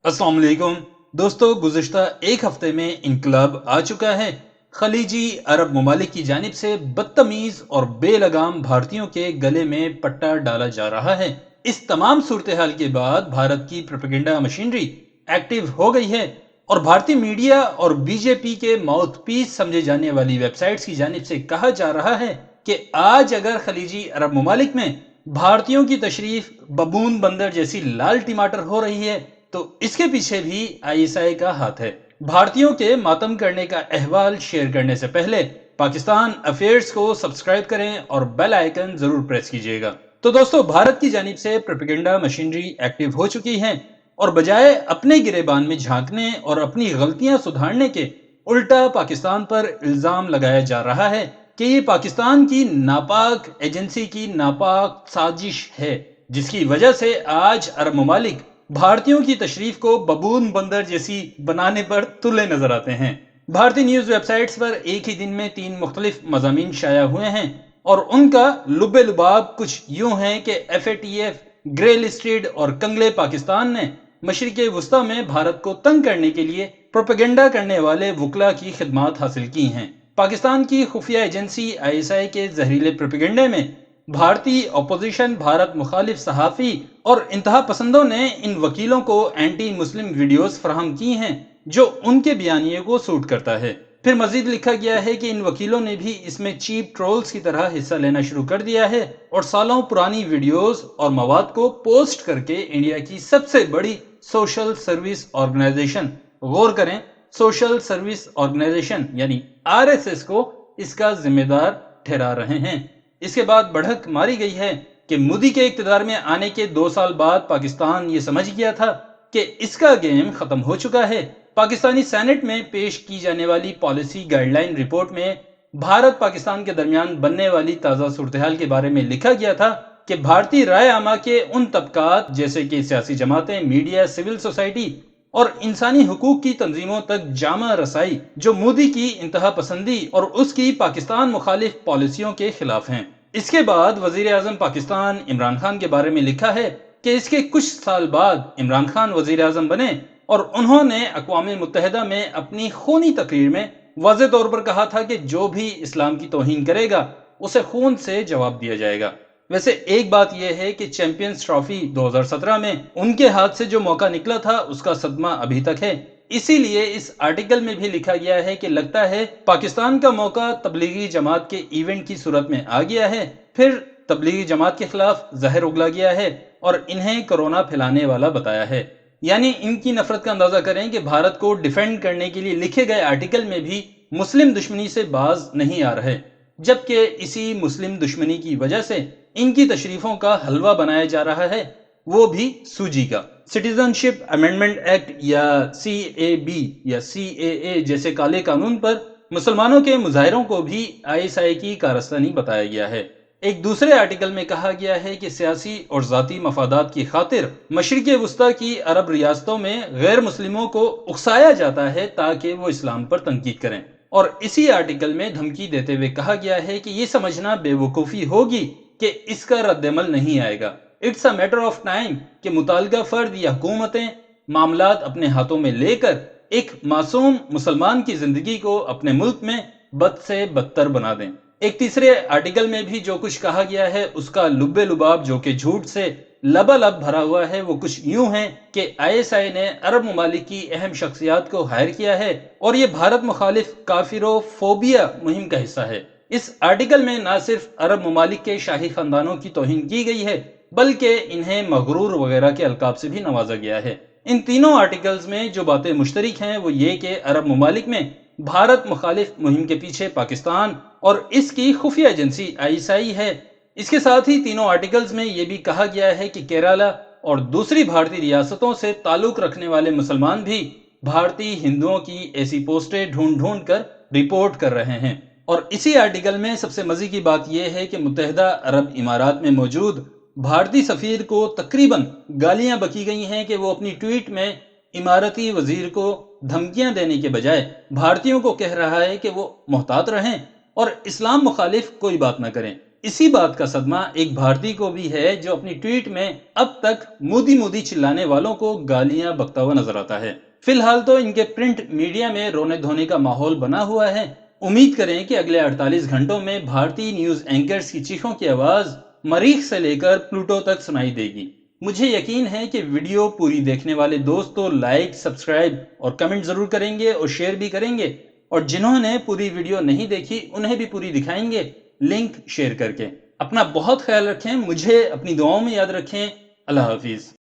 अस्सलाम वालेकुम दोस्तों, गुज़िश्ता एक हफ्ते में इनकलाब आ चुका है। खलीजी अरब ममालिक की जानिब से बदतमीज और बेलगाम भारतीयों के गले में पट्टा डाला जा रहा है। इस तमाम सूरत हाल के बाद भारत की प्रोपेगेंडा मशीनरी एक्टिव हो गई है और भारतीय मीडिया और बीजेपी के माउथ पीस समझे जाने वाली वेबसाइट्स की जानिब से कहा जा रहा है कि आज अगर खलीजी अरब ममालिक में भारतीयों की तशरीफ बबून बंदर जैसी लाल टमाटर हो रही है तो इसके पीछे भी आईएसआई का हाथ है। भारतीयों के मातम करने का अहवाल शेयर करने से पहले पाकिस्तान अफेयर्स को सब्सक्राइब करें और बेल आइकन जरूर प्रेस कीजिएगा। तो दोस्तों, भारत की जानिब से प्रोपेगेंडा मशीनरी एक्टिव हो चुकी है और बजाय अपने गिरेबान में झांकने और अपनी गलतियां सुधारने के उल्टा पाकिस्तान पर इल्जाम लगाया जा रहा है कि ये पाकिस्तान की नापाक एजेंसी की नापाक साजिश है, जिसकी वजह से आज अरब ममालिक भारतीयों की तशरीफ को बबून बंदर जैसी बनाने पर तुले नजर आते हैं। भारतीय न्यूज वेबसाइट्स पर एक ही दिन में 3 मुख्तलिफ मज़ामीन शाया हुए हैं और उनका लुब्बे लुबाब कुछ यूं है कि FATF, ग्रे लिस्टेड और कंगले पाकिस्तान ने मशरिक़ वुस्ता में भारत को तंग करने के लिए प्रोपेगेंडा करने वाले वकला की खिदमात हासिल की हैं। पाकिस्तान की खुफिया एजेंसी ISI के जहरीले प्रोपेगेंडे में भारतीय अपोजिशन, भारत मुखालिफ सहाफ़ी और इंतहा पसंदों ने इन वकीलों को एंटी मुस्लिम वीडियोस फराहम की हैं जो उनके बयानिए को सूट करता है। फिर मजीद लिखा गया है कि इन वकीलों ने भी इसमें चीप ट्रोल्स की तरह हिस्सा लेना शुरू कर दिया है और सालों पुरानी वीडियोस और मवाद को पोस्ट करके इंडिया की सबसे बड़ी सोशल सर्विस ऑर्गेनाइजेशन, गौर करें, सोशल सर्विस ऑर्गेनाइजेशन यानी RSS को इसका जिम्मेदार ठहरा रहे हैं। इसके बाद बढ़त मारी गई है कि मोदी के इक्तदार में आने के 2 साल बाद पाकिस्तान ये समझ गया था कि इसका गेम खत्म हो चुका है। पाकिस्तानी सेनेट में पेश की जाने वाली पॉलिसी गाइडलाइन रिपोर्ट में भारत पाकिस्तान के दरमियान बनने वाली ताज़ा सूरत-ए-हाल के बारे में लिखा गया था कि भारतीय राय आमा के उन तबकात जैसे कि सियासी जमातें, मीडिया, सिविल सोसाइटी और इंसानी हुकूक की तंजीमों तक जामा रसाई जो मोदी की इंतहा पसंदी और उसकी पाकिस्तान मुखालिफ पॉलिसियों के खिलाफ हैं। इसके बाद वजीर आजम पाकिस्तान इमरान खान के बारे में लिखा है कि इसके कुछ साल बाद इमरान खान वजीर आजम बने और उन्होंने अक़वाम मुत्तहिदा में अपनी खूनी तकरीर में वाज़ेह तौर पर कहा था कि जो भी इस्लाम की तौहीन करेगा उसे खून से जवाब दिया जाएगा। वैसे एक बात यह है कि चैंपियंस ट्रॉफी 2017 में उनके हाथ से जो मौका निकला था उसका सदमा अभी तक है। इसीलिए इस आर्टिकल में भी लिखा गया है कि लगता है पाकिस्तान का मौका तबलीगी जमात के इवेंट की सूरत में आ गया है। फिर तबलीगी जमात के खिलाफ जहर उगला गया है और इन्हें कोरोना फैलाने वाला बताया है। यानी इनकी नफरत का अंदाजा करें कि भारत को डिफेंड करने के लिए लिखे गए आर्टिकल में भी मुस्लिम दुश्मनी से बाज नहीं आ रहे, जबकि इसी मुस्लिम दुश्मनी की वजह से इनकी तशरीफों का हलवा बनाया जा रहा है, वो भी सूजी का। सिटीजनशिप अमेंडमेंट एक्ट या CAB या CAA जैसे काले कानून पर मुसलमानों के मुजाहिरों को भी ISI की कारस्तानी बताया गया है। एक दूसरे आर्टिकल में कहा गया है कि सियासी और ज़ाती मफादात की खातिर मशरिक़ वुस्ता की अरब रियासतों में गैर मुस्लिमों को उकसाया जाता है ताकि वो इस्लाम पर तनकीद करें, और इसी आर्टिकल में धमकी देते हुए कहा गया है कि ये समझना बेवकूफ़ी होगी कि इसका रद्दमल नहीं आएगा। It's a matter of time कि मुतालका फर्द या हुकूमतें मामलात अपने हाथों में लेकर एक मासूम मुसलमान की जिंदगी को अपने मुल्क में बद से बदतर बना दें। एक तीसरे आर्टिकल में भी जो कुछ कहा गया है उसका लुब्बे लुबाब जो कि झूठ से लबालब भरा हुआ है वो कुछ यूं है कि ISI ने अरब ममालिक की अहम शख्सियात को हायर किया है और ये भारत मुखालिफ काफिरोफोबिया मुहिम का हिस्सा है। इस आर्टिकल में न सिर्फ अरब ममालिक के शाही खानदानों की तौहीन की गई है बल्कि इन्हें मगरूर वगैरह के अलकाब से भी नवाजा गया है। इन तीनों आर्टिकल्स में जो बातें मुश्तरिक हैं वो ये कि अरब ममालिक में भारत मुखालिफ मुहिम के पीछे पाकिस्तान और इसकी खुफिया एजेंसी ISI है। इसके साथ ही तीनों आर्टिकल्स में यह भी कहा गया है कि केरला और दूसरी भारतीय रियासतों से ताल्लुक रखने वाले मुसलमान भी भारतीय हिंदुओं की ऐसी पोस्टें ढूंढ ढूंढ कर रिपोर्ट कर रहे हैं। और इसी आर्टिकल में सबसे मजे की बात यह है कि मुत्तहिदा अरब इमारात में मौजूद भारतीय सफीर को तकरीबन गालियां बकी गई हैं कि वो अपनी ट्वीट में इमारती वजीर को धमकियां देने के बजाय भारतीयों को कह रहा है कि वो मोहतात रहें और इस्लाम मुखालिफ कोई बात ना करें। اسی بات کا صدمہ ایک بھارتی کو بھی ہے جو اپنی ٹویٹ میں اب تک مودی مودی چلانے والوں کو گالیاں بکتا ہوا نظر آتا ہے۔ فی الحال تو ان کے پرنٹ میڈیا میں رونے دھونے کا ماحول بنا ہوا ہے۔ امید کریں کہ اگلے 48 گھنٹوں میں بھارتی نیوز اینکرز کی چیخوں کی آواز مریخ سے لے کر پلوٹو تک سنائی دے گی۔ مجھے یقین ہے کہ ویڈیو پوری دیکھنے والے دوست تو لائک، سبسکرائب اور کمنٹ ضرور کریں گے اور شیئر بھی کریں گے، اور جنہوں نے پوری ویڈیو نہیں دیکھی انہیں بھی پوری دکھائیں گے لنک شیئر کر کے۔ اپنا بہت خیال رکھیں، مجھے اپنی دعاؤں میں یاد رکھیں۔ اللہ حافظ۔